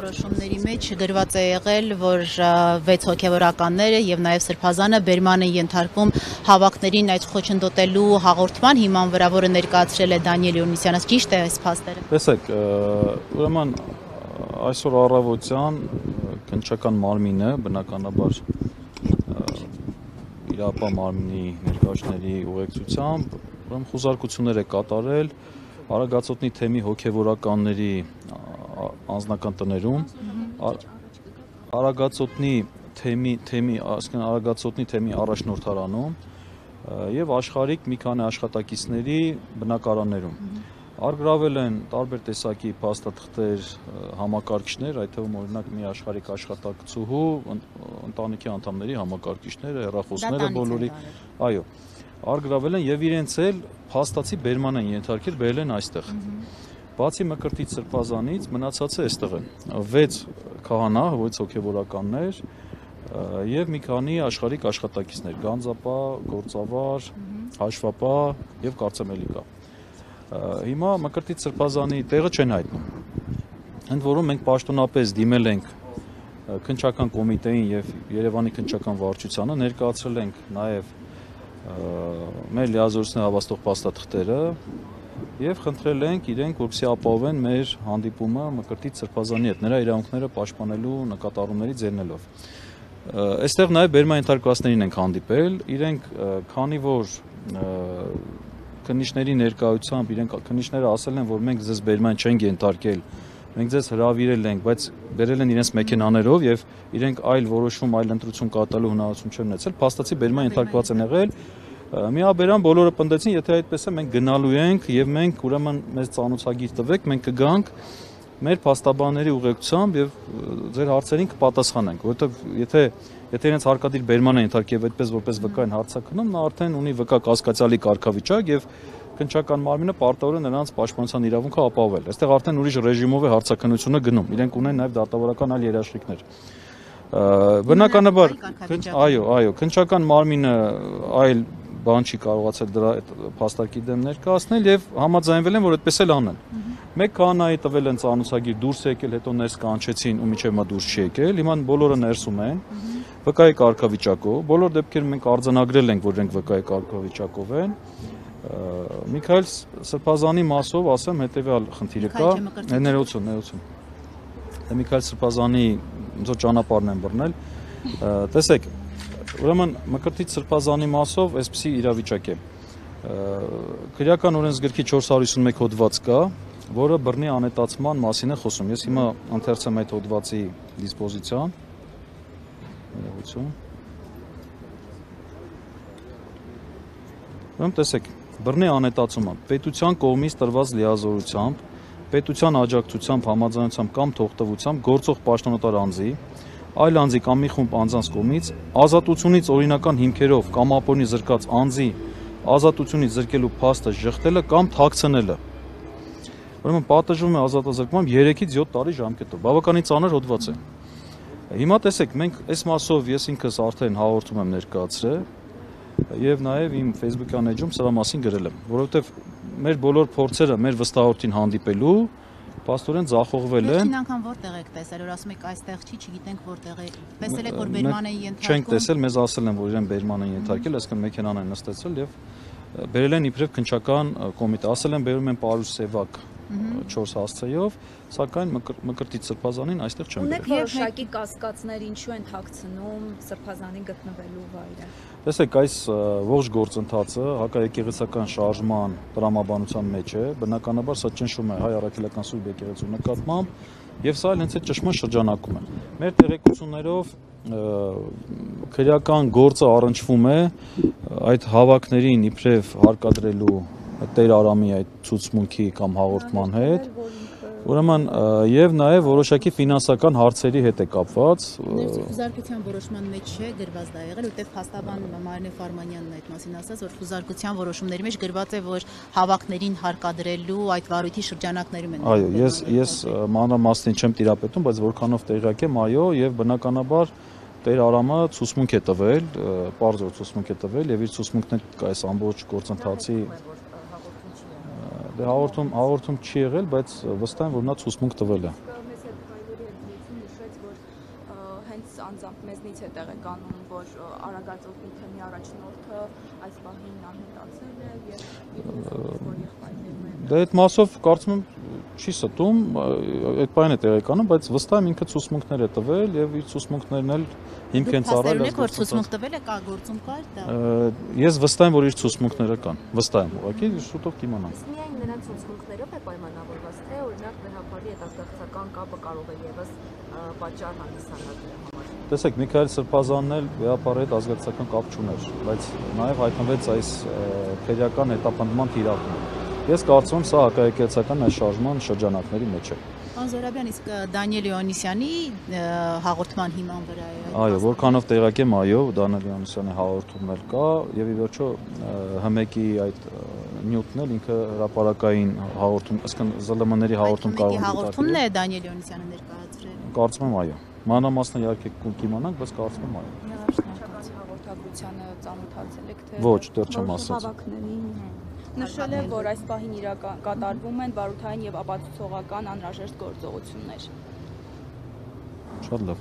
որոշումների մեջ գրված է եղել, որ 6 հոգևորականները եւ նաեւ Սրբազանը բերման են ենթարկվում հավաքներին այդ խոչընդոտելու հաղորդման հիման վրա, որը ներկայացրել է Դանիել Յովնիսյանը, ճիշտ է այս փաստերը։ Տեսեք, ուրեմն այսօր առավոտյան քննչական մարմինը բնականաբար իրապա մարմնի ներկայացուցիչների ուղեկցությամբ ուրեմն խուզարկություններ է կատարել Արագածոտնի թեմի հոգևորականների անձնական տներում, Արագածոտնի թեմի առաջնորդարանում եւ աշխարհիկ մի քանի աշխատակիցների բնակարաններում։ Արգրավել են տարբեր տեսակի փաստաթղթեր, համակարգիչներ, այդ թվում օրինակ մի աշխարհիկ աշխատակցուհու, ընտանիքի անդամների համակարգիչները, հեռախոսները բոլորի, այո, արգրավել են եւ իրենց էլ փաստացի բերման են ենթարկել, բերել են այստեղ։ Բացի Մկրտիչ Սրբազանից մնացածը այստեղ են 6 քահանա, 6 հոգևորականներ եւ մի քանի աշխարհիկ աշխատակիցներ, գանձապա, գործավար, հաշվապահ եւ կարծեմ էլի կա։ Հիմա Մկրտիչ Սրբազանի տեղը չեն հայտնում։ Ընդ որում մենք պաշտոնապես դիմել ենք քննչական կոմիտեին եւ Երևանի քննչական վարչությանը, ներկայացրել ենք նաեւ մեր լիազորությունները հավաստող փաստաթղթերը եւ խնդրել ենք իրենք, որպեսզի ապահովեն մեր հանդիպումը Մկրտիչ Սրբազանի հետ, նրա իրավունքները պաշտպանելու նկատառումների ձեռնելով։ Այստեղ նաեւ բերման ենթարկվածներին ենք հանդիպել, իրենք քանի որ քննիչների ներկայությամբ իրենք քննիչները ասել են, որ մենք ձեզ բերման չենք ենթարկել, մենք ձեզ հրավիրել ենք, բայց բերել են իրենց մեքենաներով եւ իրենք այլ որոշում, այլ ընտրություն կատարելու հնարավորություն չեն ունեցել, փաստացի բերման ենթարկված են եղել։ Միաբերան բոլորը պնդեցին, եթե այդպես է, մենք գնալու ենք եւ մենք ուրեմն մեզ ծանոթագիր տվեք, մենք կգանք մեր փաստաբանների ուղեկցությամբ եւ ձեր հարցերին կպատասխանենք, որովհետեւ եթե իրենց հարկադիր բերման են ենթարկել այդպես որպես վկա են հարցակնում, նա արդեն ունի վկա կասկածյալի կարգավիճակ եւ քննչական մարմինը պարտավոր է նրանց պաշտպանության իրավունքը ապահովել։ Այստեղ արդեն ուրիշ ռեժիմով է հարցակնությունը գնում, իրենք ունեն նաեւ դատավարական այլ երաշխիքներ։ Բնականաբար, այո, քննչական մարմինը այլ բան չի կարողացել դրա այդ փաստարկի դեմ ներկայացնել եւ համաձայնվել են, որ այդպես էլ անեն։ Մեկ քահանայի տվել են ծանոթագիր, դուրս եկել, հետո ներս կանչեցին ու մինչև մա դուրս չի եկել։ Հիմա բոլորը ներսում են վկայի կարգավիճակով։ Բոլոր դեպքերում մենք արձանագրել ենք, որ իրենք վկայի կարգավիճակով են։ Միքայել Սրբազանի մասով ասեմ հետեւյալ խնդիրը կա, ներողություն։ Միքայել Սրբազանի ոնց որ ճանապարհն են բռնել։ Տեսեք, ուրեմն Մկրտիչ Սրբազանի մասով այսպիսի իրավիճակ է։ Քրեական օրենսգրքի 451 հոդված կա, որը բռնի անետացման մասին է խոսում։ Ես հիմա ընթերցեմ այդ հոդվածի դիսպոզիցիան։ Ուրեմն տեսեք, բռնի անետացումը պետության կողմից տրված լիազորությամբ, պետության աջակցությամբ, համաձայնությամբ կամ թողտվությամբ գործող պաշտոնատար անձի, այլ անձի կամ մի խումբ անձանց կողմից ազատությունից օրինական հիմքերով կամ ապօրինի զրկած անձի ազատությունից զրկելու փաստը ժխտելը կամ թաքցնելը։ Ուրեմն պատժվում է ազատազրկման 3-ից 7 տարի ժամկետով։ Բավականին ծանր հոդված է։ Հիմա տեսեք, մենք այս մասով ես ինքս արդեն հաղորդում եմ ներկայացրել եւ նաեւ իմ Facebook-յան էջում սրա մասին գրել եմ, որովհետեւ մեր բոլոր փորձերը մեր վստահորդին հանդիպելու Պաստորեն ձախողվել են։ Վերջին անգամ որտեղ եք տեսել, որ ասում եք այստեղ չի, չգիտենք որտեղ է։ Տեսել եք, որ բերման են ենթարկում։ Չենք տեսել, մեզ ասել են, որ իրեն բերման են ենթարկել, այսինքն մեքենան են նստեցել եւ բերել են իբրև քննչական կոմիտե։ Ասել են բերում են Պարուս Սևակ 4 հասցեով, սակայն Մկրտիչ Սրբազանին այստեղ չեն բերել։ Ունեք որոշակի կասկածներ, ինչու են թաքցնում Սրբազանի գտնվելու վայրը։ Տեսեք, այս ողջ գործընթացը հակաեկեղեցական շարժման տրամաբանության մեջ է, բնականաբար սա ճնշում է հայ առաքելական Սուրբ եկեղեցու նկատմամբ եւ սա հենց այդ ճշմարտ շրջանակում է։ Մեր տեղեկություններով քրեական գործը առնչվում է այդ հավաքներին իբրև հարկադրելու Տեր Արամի այդ ցուցմունքի կամ հաղորդման հետ, ուրեմն եւ նաեւ որոշակի ֆինանսական հարցերի հետ է կապված։ Խուզարկության որոշման մեջ չէ գրված դա եղել, որտեղ փաստաբան Մարինե Ֆարմանյանն այդ մասին ասաց, որ խուզարկության որոշումների մեջ գրված է, որ հավաքներին հարկադրելու այդ վարույթի շրջանակներում են։ Այո, ես մանրամասնին չեմ տիրապետում, բայց որքանով տեղյակ եմ, այո, եւ բնականաբար Տեր Արամը ցուցմունք է տվել, պարզ ցուցմունք է տվել եւ իր ցուցմունքն է այս ամբողջ գործընթացի հաղորդում չի եղել, բայց վստահ եմ, որ նա ցուցմունք տվել է։ անձամբ մեզնից է տեղեկանում, որ Արագածոտնի թեմի առաջնորդը այս պահին անհետացել է եւ որ եղբայրներն են։ Դե այդ մասով կարծում եմ չի ստում, այդ բանը է տեղեկանում, բայց վստահ եմ ինքը ցուցմունքներ է տվել եւ իր ցուցմունքներն էլ հիմք են ծառայել Դուք որ ցուցմունք տվել է, կա գործում կար դա։ Ես վստահ եմ, որ իր ցուցմունքները կան, վստահ եմ, ուղղակի շուտով կիմանանք։ Միայն նրանց ցուցմունքներով է պայմանավորված, թե օրինակ Վերհապարի հետազգացական կապը կարող է եւս պատճառ հանդիսանալ դրա համար։ Տեսեք, Միքայել Սրբազանն էլ Վերհապարի հետ ազգակցական կապ չուներ, բայց նաեւ հայտնվեց այս քերական հետապնդման թիրախում։ Ես կարծում եմ, սա հակաեկեղեցական այս շարժման շրջանակների մեջ է։ Պարոն Զոհրաբյան, իսկ Դանիել Իոնիսյանի հաղորդման հիման վրա է։ Այո, որքանով տեղակ եմ, այո, Դանիել Իոնիսյանի հաղորդումն էլ կա եւ ի վերջո ՀՄԿ-ի այդ նյութն էլ ինքը հրապարակային հաղորդում, այսինքն ԶԼՄ-ների հաղորդում կարող է հաղորդումն է Դանիել Իոնիսյանը ներկայացրել։ Կարծում եմ, այո։ Մանրամասն իհարկե կիմանանք, բայց կարծում եմ, այո։ Հաղորդագրությանը ծանոթացել եք թե Ոչ, դեռ չեմ ասած։ Նշել է, որ այս պահին կատարվում են բարոյթային եւ ապացուցողական անհրաժեշտ գործողություններ։ Շատ լավ։